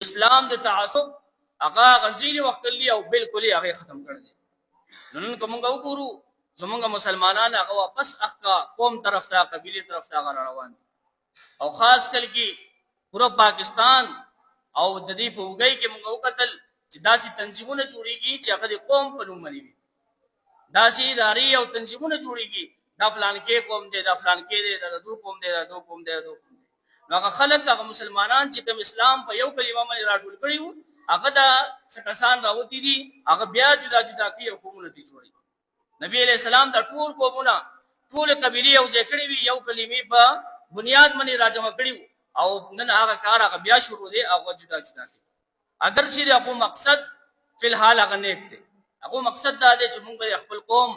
اسلام د تعصب هغه غزیر وخت لی او بالکل هغه ختم کړ دي. نن کومه وګورو زمونږ مسلمانان هغه واپس اخا قوم طرف ته قبيله طرف ته روان دي او خاص کل کی پورا پاکستان او د دې په وګي کې موږ وکتل چې داسې تنظیمونه جوړیږي چې هغه د قوم په نوم باندې داسې ادارې او تنظیمونه جوړیږي دا فلان کې قوم دی دا فلان کې دی دا دو قوم دی دا دو قوم دی دو قوم دی. نو هغه خلک هغه مسلمانان چې کوم اسلام په یو کلمه باندې راټول کړي وو هغه دا څکسان راوتی دي هغه بیا جدا جدا کوي او قومونه دي جوړي. نبی علیہ السلام دا ټول قومونه ټول قبیله او ذکر وی یو کلمې په بنیاد باندې راجمع کړي او نن هغه کار هغه بیا شروع دی او جدا جدا دي. اگر چې هغه مقصد فی الحال هغه نیک دی هغه مقصد دا دی چې موږ خپل قوم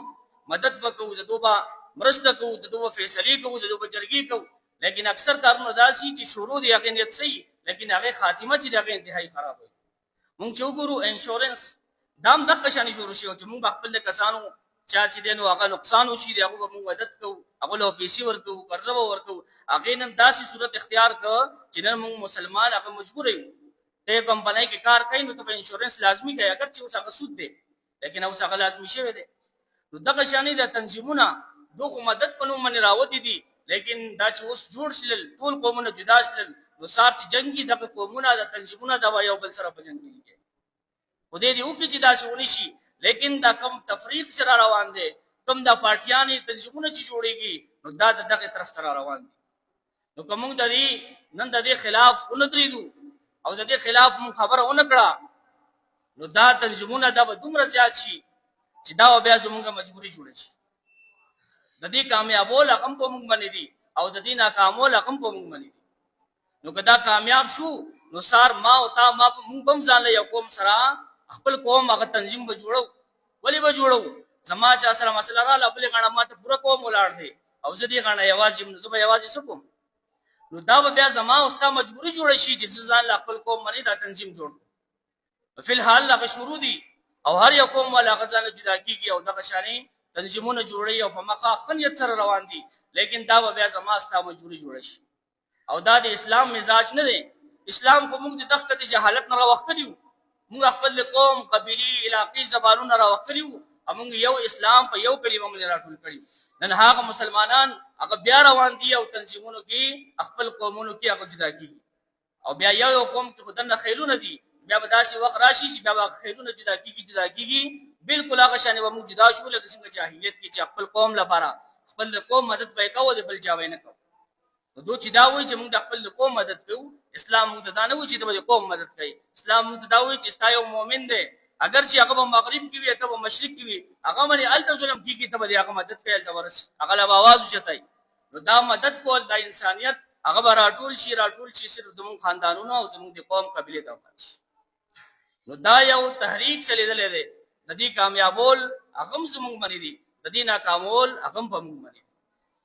مدد وکړو د دوبه مرسته کوو د دوبه فیصله کوو د دوبه جرګي کوو لیکن اکثر کارونه داسي چې شروع دی هغه نیت صحیح لیکن هغه خاتمه چې هغه انتهایی خراب وي. موږ چې وګورو انشورنس دام دغه شان شروع شي چې موږ خپل کسانو چا چې دینو هغه نقصان وشي هغه موږ مدد کوو هغه له پیسې ورکوو قرضه ورکوو هغه نن داسي صورت اختیار کړ چې نن موږ مسلمان هغه مجبور یو ته کمپنۍ کې کار کوي نو ته انشورنس لازمي کوي اگر چې اوس هغه سود دی لیکن اوس هغه لازمي شوی دی. نو دغه شانې د تنظیمونه دوه مدد په نوم باندې راوتی دي لیکن دا چې اوس جوړ شل ټول قومونه جدا شل نو سار چې جنگي د قومونه د تنظیمونه دا یو بل سره په جنگ کېږي خو دې یو کې چې دا شونی شي لیکن دا کم تفریق سره روان دي کم دا پارټیانې تنظیمونه چې جوړيږي نو دا دغه طرف سره روان دي. نو کوم د دې نن د دې خلاف ونکړو او د دې خلاف مون خبره ونکړه نو دا تنظیمونه دا به دومره زیات شي چې دا بیا زموږه مجبوري جوړ شي. د دې کامیابول رقم په موږ باندې دي او د دې ناکامول رقم په موږ باندې دي. نو کدا کامیاب شو نو سار ما او تا ما موږ هم ځان له یو قوم سره خپل قوم هغه تنظیم به جوړو ولی به جوړو زما چا سره مسله را خپل غاڼه ماته پوره قوم ولاړ دی او زه دې غاڼه یوازې نو زه به یوازې سکم نو دا بیا زما او ستا مجبوري جوړ شي چې ځان له خپل قوم باندې دا تنظیم جوړ فی الحال هغه شروع دي او هر یو قوم ولا غزانه جدا کیږي او دغه شانی تنظیمونه جوړي او په مخه خنیت سره روان دي لیکن دا بیا زما ستا مجبوري جوړ شي او دا د اسلام مزاج نه دی. اسلام خو موږ د دغه د جهالت نه راوختلیو موږ خپل قوم قبيلي علاقې زبانونه راوختلیو موږ یو اسلام په یو کلمه باندې راټول کړی. نن هغه مسلمانان هغه بیا روان دي او تنظیمونو کې خپل قومونو کې هغه جدا کیږي او بیا یو قوم ته خدانه خیلونه دي بیا به داسې وخت راشي چې بیا خیلونه جدا کیږي بالکل هغه شانې به موږ جدا شو لکه څنګه جاهلیت کې چې خپل قوم لپاره خپل قوم مدد به کوو د بل چا وینه کوو. نو دوی چې دا وایي چې موږ د خپل قوم مدد کوو اسلام موږ دا نه وایي چې د قوم مدد کوي. اسلام موږ دا وایي چې ستا یو مؤمن دی اگر چې هغه مغرب کې وي هغه مشرق کې وي هغه باندې الته ظلم کیږي ته به هغه مدد کوي الته ورس هغه له आवाज وشتای نو دا مدد کول د انسانيت هغه راټول شي صرف زموږ خاندانونو او زموږ د قوم قبيله ته پاتې. نو دا یو تحریک چلیدلې ده د دې کامیابول هغه زموږ باندې دي د دې ناکامول هغه په موږ باندې.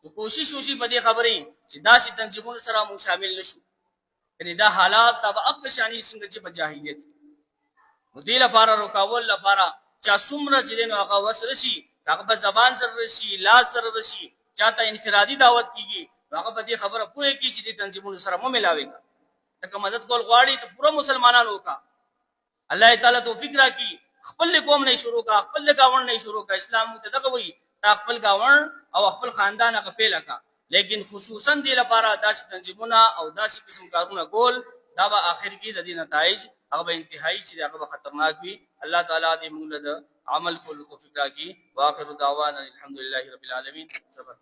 نو کوشش وشي په دې خبرې چې دا چې تنظیمونو سره موږ شامل نشو یعنی دا حالات تبع شانی څنګه چې په جاهلیت نو دې لپاره رکاول لپاره چا څومره چې نو هغه وسرشي هغه په زبان سره رشي لاس سره رشي چاته انفرادي دعوت کیږي هغه په دې خبره پوهه کی چې دې تنظیمونو سره مو ملاوي ته مدد کول غواړي ته پوره مسلمانانو کا الله تعالی توفیق راکړي خپل قوم نه شروع کا خپل گاون نه شروع کا اسلام ته دغه وي تا خپل گاون او خپل خاندان هغه پیل کا لیکن خصوصا دې لپاره داسې تنظیمونه او داسې قسم کارونه کول دا به اخر کې د دې نتایج هغه انتهایی چې هغه خطرناک وي. الله تعالی دې موږ له عمل کولو توفیق راکړي. واخر دعوانا الحمدلله رب العالمین. صبر